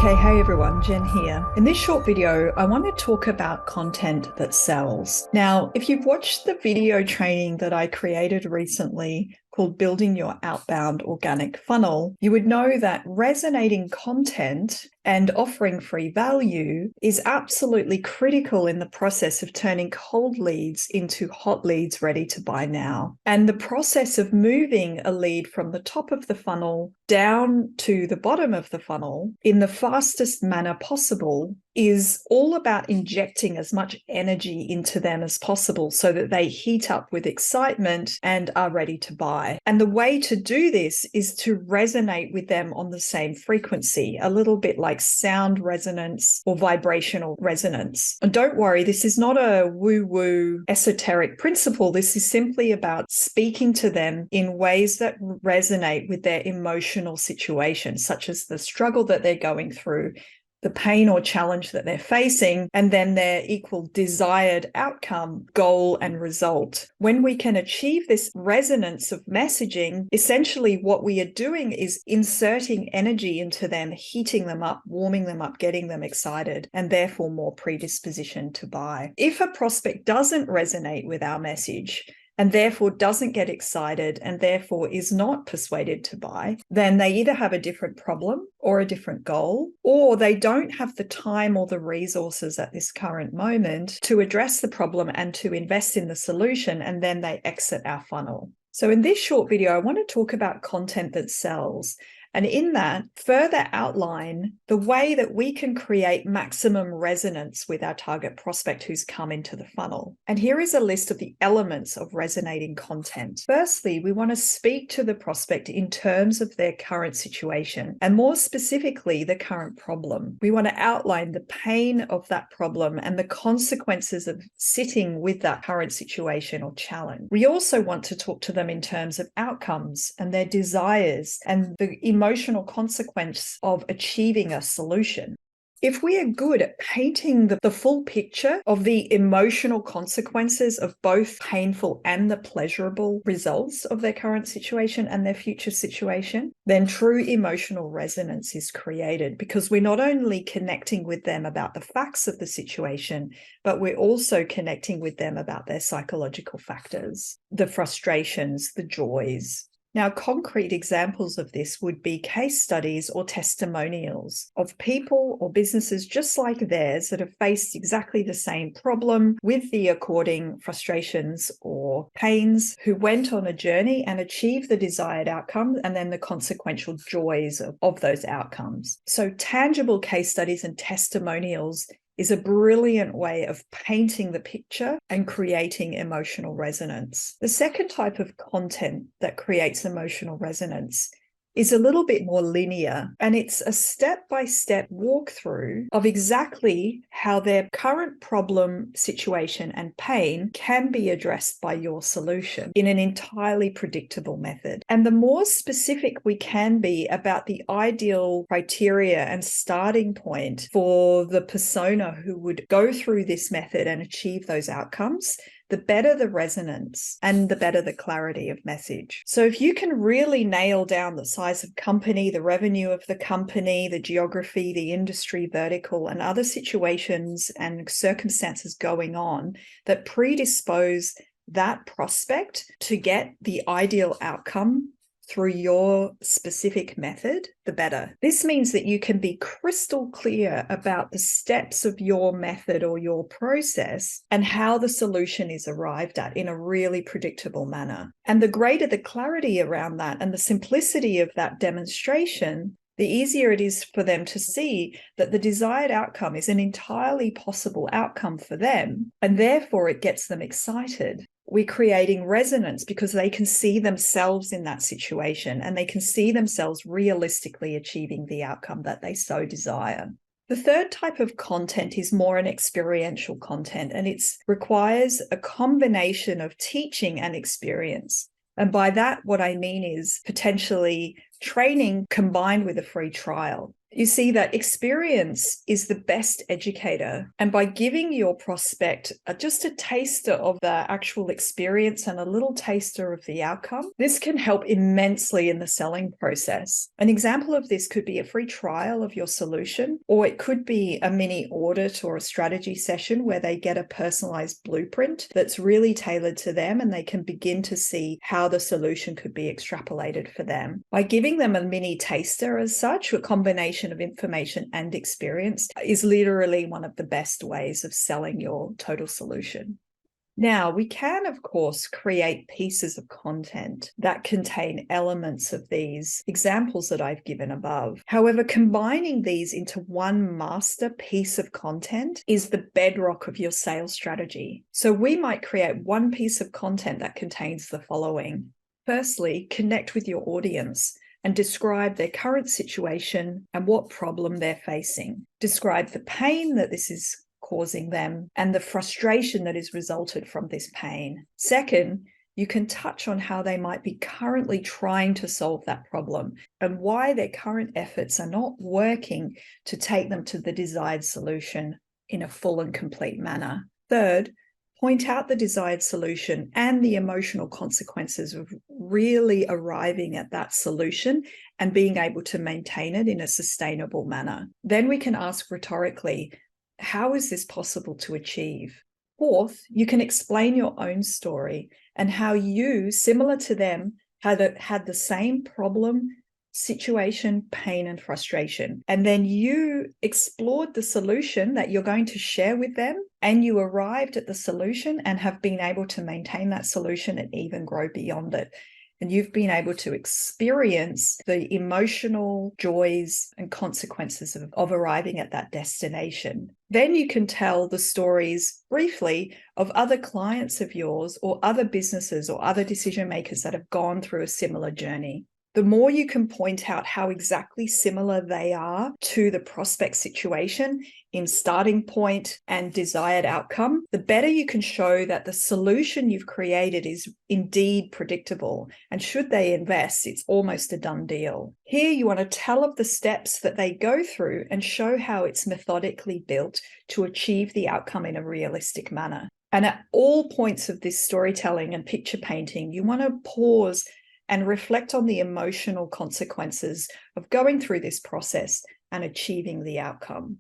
Okay, hey everyone, Jen here. In this short video, I want to talk about content that sells. Now, if you've watched the video training that I created recently called Building Your Outbound Organic Funnel, you would know that resonating content and offering free value is absolutely critical in the process of turning cold leads into hot leads ready to buy now. And the process of moving a lead from the top of the funnel down to the bottom of the funnel in the fastest manner possible is all about injecting as much energy into them as possible so that they heat up with excitement and are ready to buy. And the way to do this is to resonate with them on the same frequency, a little bit like sound resonance or vibrational resonance. And don't worry, this is not a woo-woo esoteric principle. This is simply about speaking to them in ways that resonate with their emotional situation, such as the struggle that they're going through, the pain or challenge that they're facing, and then their equal desired outcome, goal, and result. When we can achieve this resonance of messaging, essentially what we are doing is inserting energy into them, heating them up, warming them up, getting them excited, and therefore more predisposition to buy. If a prospect doesn't resonate with our message, and therefore doesn't get excited and therefore is not persuaded to buy, then they either have a different problem or a different goal, or they don't have the time or the resources at this current moment to address the problem and to invest in the solution, and then they exit our funnel. So in this short video, I want to talk about content that sells. And in that, further outline the way that we can create maximum resonance with our target prospect who's come into the funnel. And here is a list of the elements of resonating content. Firstly, we want to speak to the prospect in terms of their current situation, and more specifically, the current problem. We want to outline the pain of that problem and the consequences of sitting with that current situation or challenge. We also want to talk to them in terms of outcomes and their desires and the emotional consequence of achieving a solution. If we are good at painting the full picture of the emotional consequences of both painful and the pleasurable results of their current situation and their future situation, then true emotional resonance is created, because we're not only connecting with them about the facts of the situation, but we're also connecting with them about their psychological factors, the frustrations, the joys. Now, concrete examples of this would be case studies or testimonials of people or businesses just like theirs that have faced exactly the same problem with the according frustrations or pains, who went on a journey and achieved the desired outcome and then the consequential joys of those outcomes. So tangible case studies and testimonials is a brilliant way of painting the picture and creating emotional resonance. The second type of content that creates emotional resonance is a little bit more linear, and it's a step-by-step walkthrough of exactly how their current problem, situation, and pain can be addressed by your solution in an entirely predictable method. And the more specific we can be about the ideal criteria and starting point for the persona who would go through this method and achieve those outcomes, the better the resonance and the better the clarity of message. So if you can really nail down the size of company, the revenue of the company, the geography, the industry vertical, and other situations and circumstances going on that predispose that prospect to get the ideal outcome through your specific method, the better. This means that you can be crystal clear about the steps of your method or your process and how the solution is arrived at in a really predictable manner. And the greater the clarity around that and the simplicity of that demonstration, the easier it is for them to see that the desired outcome is an entirely possible outcome for them, and therefore it gets them excited. We're creating resonance because they can see themselves in that situation and they can see themselves realistically achieving the outcome that they so desire. The third type of content is more an experiential content, and it requires a combination of teaching and experience. And by that, what I mean is potentially training combined with a free trial. You see that experience is the best educator. And by giving your prospect just a taster of the actual experience and a little taster of the outcome, this can help immensely in the selling process. An example of this could be a free trial of your solution, or it could be a mini audit or a strategy session where they get a personalized blueprint that's really tailored to them, and they can begin to see how the solution could be extrapolated for them. By giving them a mini taster as such, a combination of information and experience is literally one of the best ways of selling your total solution. Now, we can, of course, create pieces of content that contain elements of these examples that I've given above. However, combining these into one master piece of content is the bedrock of your sales strategy. So we might create one piece of content that contains the following. Firstly, connect with your audience and describe their current situation and what problem they're facing. Describe the pain that this is causing them and the frustration that is resulted from this pain. Second, you can touch on how they might be currently trying to solve that problem and why their current efforts are not working to take them to the desired solution in a full and complete manner. Third, point out the desired solution and the emotional consequences of really arriving at that solution and being able to maintain it in a sustainable manner. Then we can ask rhetorically, how is this possible to achieve? Fourth, you can explain your own story and how you, similar to them, had the same problem, situation, pain, and frustration. And then you explored the solution that you're going to share with them, and you arrived at the solution and have been able to maintain that solution and even grow beyond it. And you've been able to experience the emotional joys and consequences of arriving at that destination. Then you can tell the stories briefly of other clients of yours or other businesses or other decision makers that have gone through a similar journey. The more you can point out how exactly similar they are to the prospect situation in starting point and desired outcome, the better you can show that the solution you've created is indeed predictable. And should they invest, it's almost a done deal. Here, you want to tell of the steps that they go through and show how it's methodically built to achieve the outcome in a realistic manner. And at all points of this storytelling and picture painting, you want to pause and reflect on the emotional consequences of going through this process and achieving the outcome.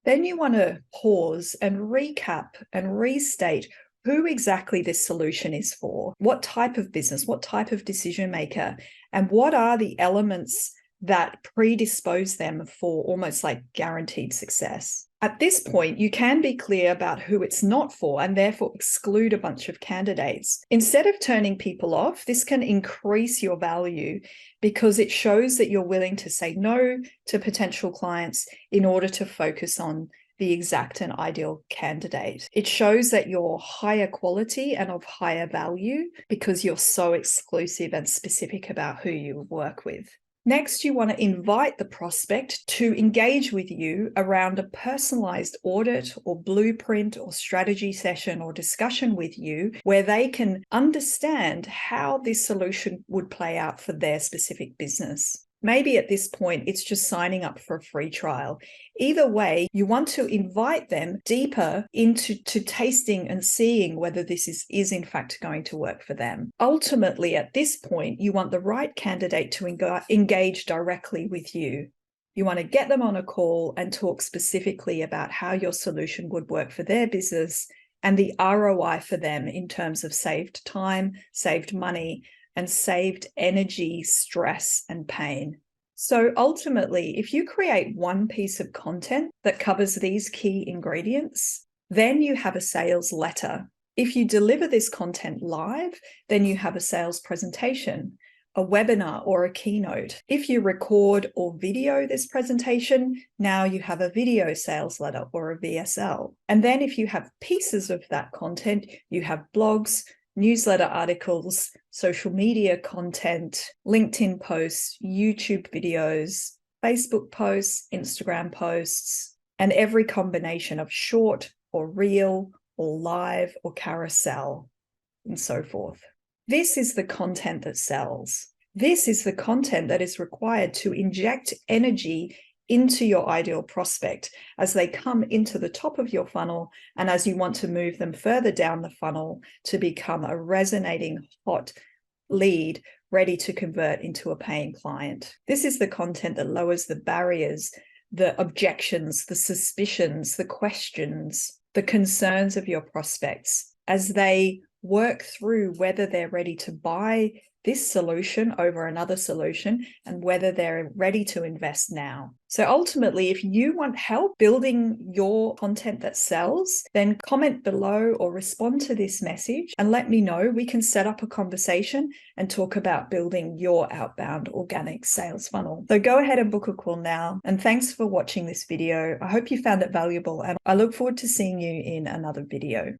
Then you want to pause and recap and restate who exactly this solution is for, what type of business, what type of decision maker, and what are the elements that predispose them for almost like guaranteed success. At this point, you can be clear about who it's not for and therefore exclude a bunch of candidates. Instead of turning people off, this can increase your value because it shows that you're willing to say no to potential clients in order to focus on the exact and ideal candidate. It shows that you're higher quality and of higher value because you're so exclusive and specific about who you work with. Next, you want to invite the prospect to engage with you around a personalized audit or blueprint or strategy session or discussion with you where they can understand how this solution would play out for their specific business. Maybe at this point, it's just signing up for a free trial. Either way, you want to invite them deeper into tasting and seeing whether this is in fact going to work for them. Ultimately, at this point, you want the right candidate to engage directly with you. You want to get them on a call and talk specifically about how your solution would work for their business and the ROI for them in terms of saved time, saved money, and saved energy, stress, and pain. So ultimately, if you create one piece of content that covers these key ingredients, then you have a sales letter. If you deliver this content live, then you have a sales presentation, a webinar, or a keynote. If you record or video this presentation, now you have a video sales letter or a VSL. And then if you have pieces of that content, you have blogs, newsletter articles, social media content, LinkedIn posts, YouTube videos, Facebook posts, Instagram posts, and every combination of short or reel or live or carousel, and so forth. This is the content that sells. This is the content that is required to inject energy into your ideal prospect as they come into the top of your funnel and as you want to move them further down the funnel to become a resonating hot lead ready to convert into a paying client. This is the content that lowers the barriers, the objections, the suspicions, the questions, the concerns of your prospects as they work through whether they're ready to buy this solution over another solution and whether they're ready to invest now. So ultimately, if you want help building your content that sells, then comment below or respond to this message and let me know. We can set up a conversation and talk about building your outbound organic sales funnel. So go ahead and book a call now. And thanks for watching this video. I hope you found it valuable and I look forward to seeing you in another video.